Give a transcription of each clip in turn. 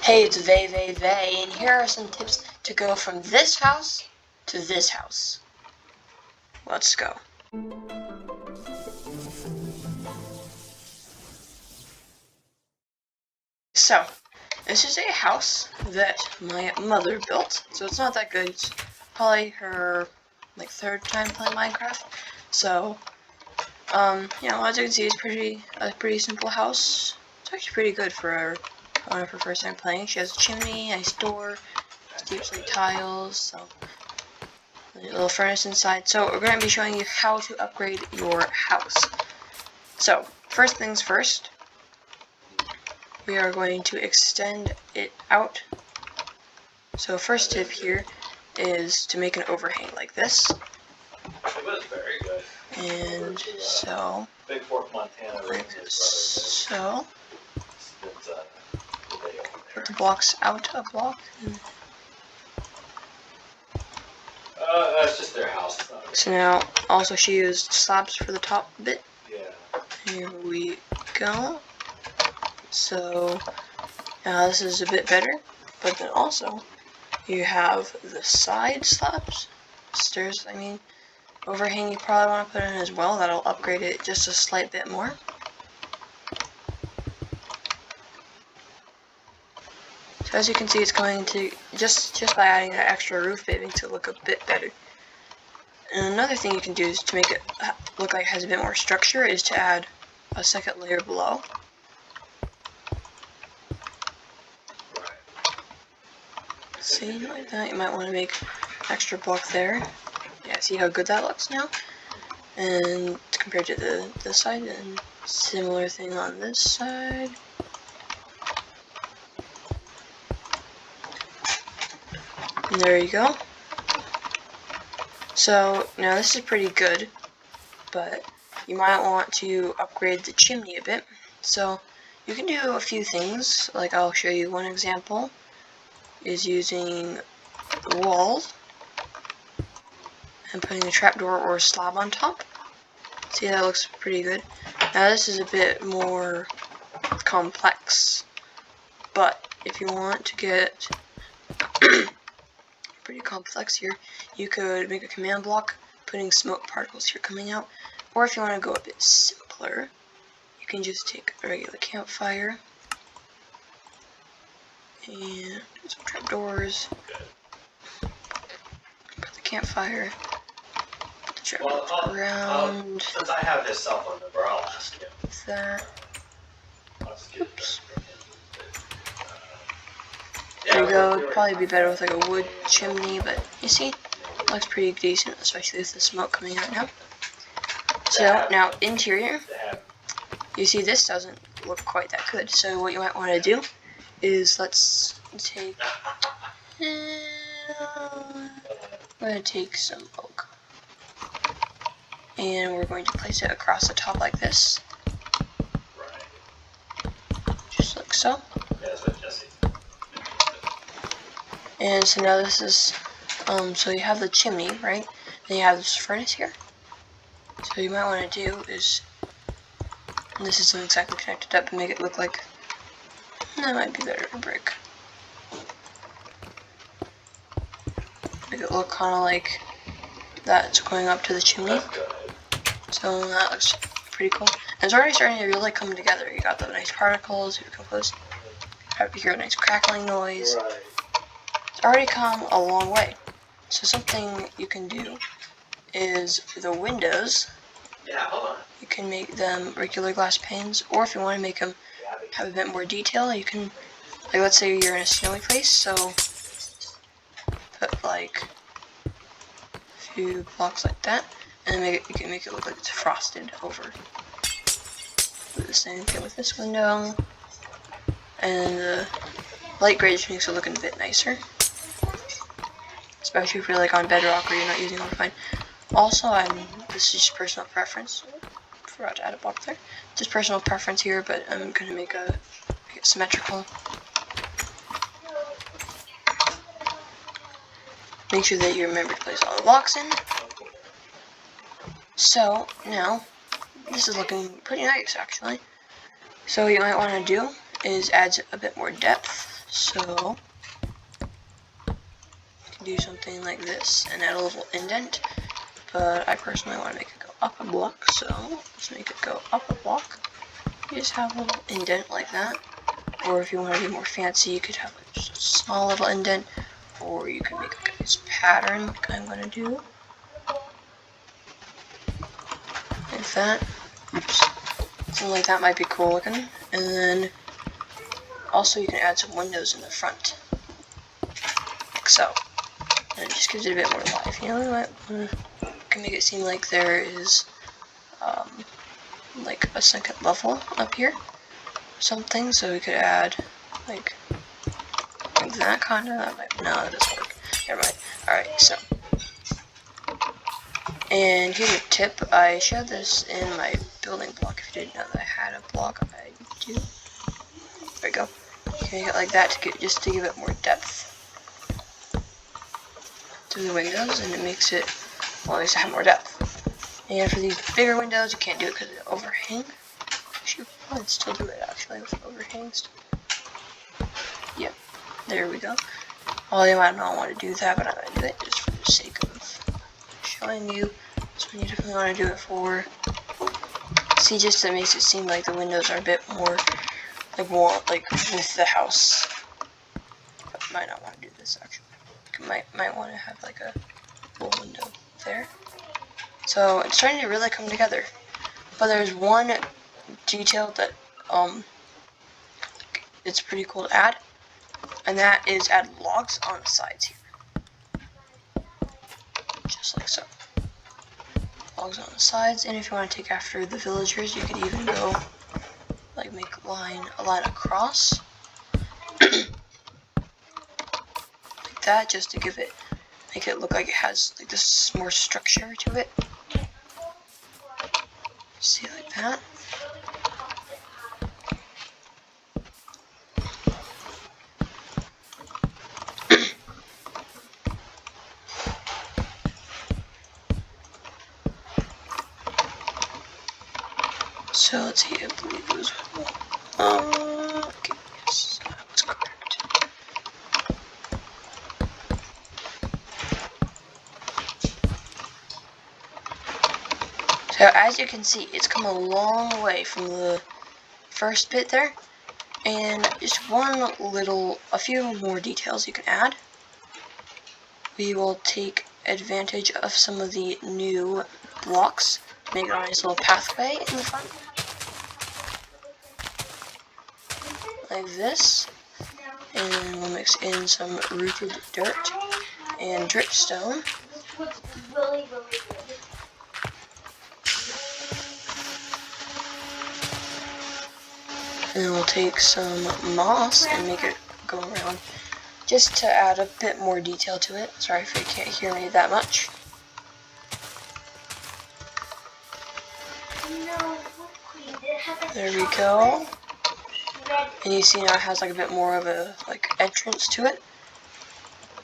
Hey, it's Vay, and here are some tips to go from this house to this house. Let's go. So, this is a house that my mother built, so it's not that good. It's probably her, third time playing Minecraft. So, as you can see, it's a pretty simple house. It's actually pretty good for one of her first time playing. She has a chimney, nice door, deep slate tiles, so a little furnace inside. So we're going to be showing you how to upgrade your house. So first things first, we are going to extend it out. So first tip here is to make an overhang like this. It was very good. And so, Big Fork, Montana. like so. Put the There. blocks out a block. That's just their house. So now, also she used slabs for the top bit. Yeah. Here we go. So now this is a bit better, but then also you have the side slabs, stairs, overhang you probably want to put in as well. That'll upgrade it just a slight bit more. So as you can see, it's going to, just by adding that extra roof, it makes it look a bit better. And another thing you can do is to make it look like it has a bit more structure is to add a second layer below. See, like that, you might want to make an extra block there. Yeah, see how good that looks now? And compared to this side, and similar thing on this side. And there you go. So now this is pretty good, but you might want to upgrade the chimney a bit. So you can do a few things, like I'll show you one example, is using the walls and putting a trapdoor or a slab on top. See, that looks pretty good. Now this is a bit more complex, but if you want to get pretty complex here, you could make a command block putting smoke particles here coming out, or if you want to go a bit simpler, you can just take a regular campfire and do some trapdoors, put the campfire, put the trapdoors around. Since I have his cell phone number, I'll ask him. That. Oops. Yeah, There you go. It'd probably be better with like a wood chimney, but you see, it looks pretty decent, especially with the smoke coming out now. So now interior, you see this doesn't look quite that good. So what you might want to do is we're gonna take some oak, and we're going to place it across the top like this, just like so. And so now this is, so you have the chimney, right? Then you have this furnace here. So you might want to do is, and this isn't exactly connected up, and make it look like, that might be better for brick. Make it look kind of like that's going up to the chimney. So that looks pretty cool. And it's already starting to really come together. You got the nice particles, you come close, you hear a nice crackling noise. It's already come a long way. So something you can do is the windows, you can make them regular glass panes, or if you want to make them have a bit more detail, you can, like let's say you're in a snowy place, so put like a few blocks like that, and then you can make it look like it's frosted over. Do the same thing with this window, and the light gray just makes it look a bit nicer. Especially if you're like on bedrock or you're not using overfine. Also, this is just personal preference. Forgot to add a block there. Just personal preference here, but I'm gonna make it symmetrical. Make sure that you remember to place all the blocks in. So now, this is looking pretty nice actually. So what you might want to do is add a bit more depth. So you can do something like this and add a little indent, but I personally want to make it go up a block, so let's make it go up a block. You just have a little indent like that, or if you want to be more fancy, you could have like just a small little indent, or you can make like this pattern like I'm going to do. Like that. Oops. Something like that might be cool looking. And then also you can add some windows in the front. Like so. And it just gives it a bit more life. You know, you might can make it seem like there is like a second level up here. Something. So we could add like that kind of. That might, no, that doesn't work. Never mind. Alright, so. And here's a tip. I showed this in my building block. If you didn't know that I had a block, I do. There we go. You can make it like that to get, just to give it more depth to the windows, and it makes it, well, at least have more depth. And for these bigger windows, you can't do it because it overhang. You should probably still do it actually with overhangs. Yep, there we go. Well, you might not want to do that, but I'm going to do it just for the sake of showing you. So you definitely want to do it for, see, just that makes it seem like the windows are a bit more like with the house. But might not want to do this actually. Might want to have like a little window there. So it's starting to really come together. But there's one detail that it's pretty cool to add, and that is add logs on the sides here. Just like so. Logs on the sides, and if you want to take after the villagers, you could even go like make a line across like that, just to make it look like it has like this more structure to it. See, like that. So let's see, I believe it was okay, yes, that's correct. So as you can see, it's come a long way from the first bit there, and just a few more details you can add. We will take advantage of some of the new blocks to make a nice little pathway in the front. Like this. And we'll mix in some rooted dirt and dripstone. What's really, really good. And then we'll take some moss and make it go around, just to add a bit more detail to it. Sorry if you can't hear me that much. There we go. And you see now it has like a bit more of a like entrance to it.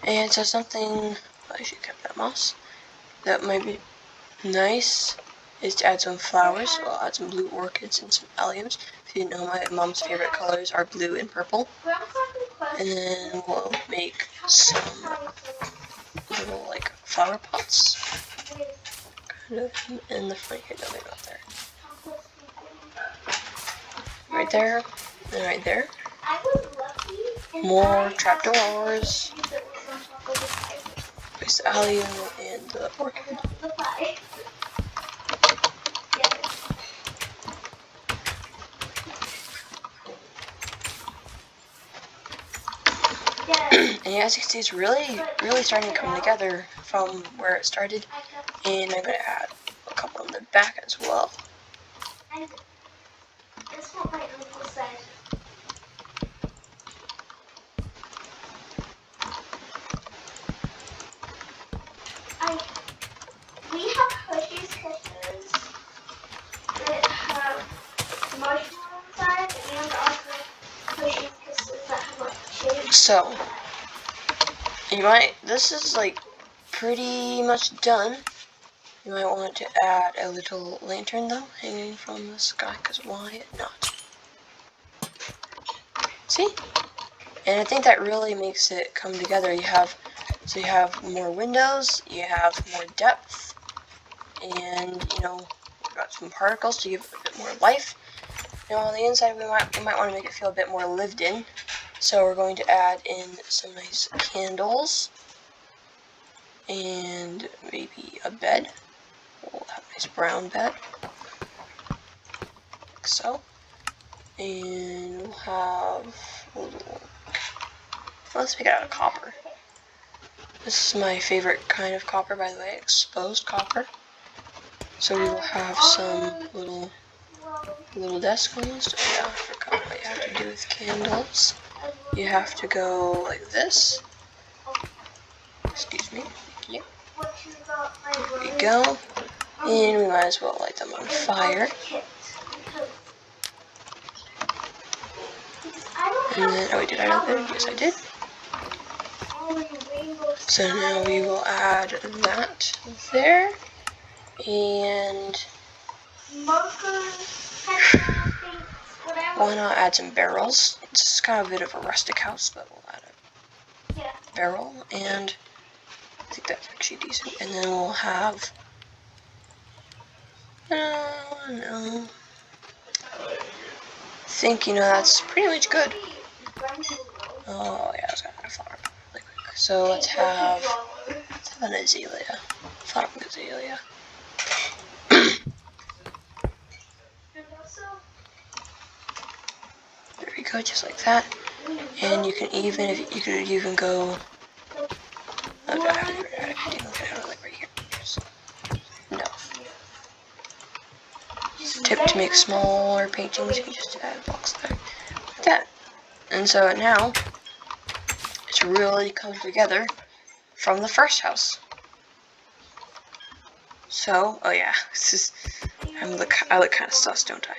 And so something, I should keep that moss, that might be nice is to add some flowers. So I'll add some blue orchids and some alliums. If you didn't know, my mom's favorite colors are blue and purple. And then we'll make some little like flower pots. Kind of in the front here, no, maybe not there. Right there, and right there. More trapdoors. Place the allium and the orchid. And as you can see, it's really starting to come together from where it started. And I'm going to add a couple on the back as well. And that's what my uncle said. We have Hershey's Kisses that have marshmallow inside, and also Hershey's Kisses that have like cherry. So, this is like pretty much done. You might want to add a little lantern though, hanging from the sky, because why not? See? And I think that really makes it come together. You have more windows, you have more depth, and you know, we've got some particles to give it a bit more life. Now on the inside we might want to make it feel a bit more lived in. So we're going to add in some nice candles and maybe a bed. We'll have a nice brown bed. Like so. And we'll have a little, let's make it out of copper. This is my favorite kind of copper, by the way, exposed copper. So we will have some little desk almost. Oh yeah, I forgot what you have to do with candles. You have to go like this. Excuse me. Thank you. There you go. And we might as well light them on fire. And then, oh, did I open it? Yes, I did. So now we will add that there. And why not add some barrels? It's kind of a bit of a rustic house, but we'll add a barrel, and I think that's actually decent. And then we'll have, no, I think, you know, that's pretty much good. Oh yeah, I was gonna add a flower really quick. So let's have an azalea, flower azalea. There we go, just like that. And you can even, if you could even go. Okay, I have to like right here. No. Tip to make smaller paintings, you can just add blocks there. Like that. And so now it's really come together from the first house. So, oh yeah, this is I look kind of sus, don't I?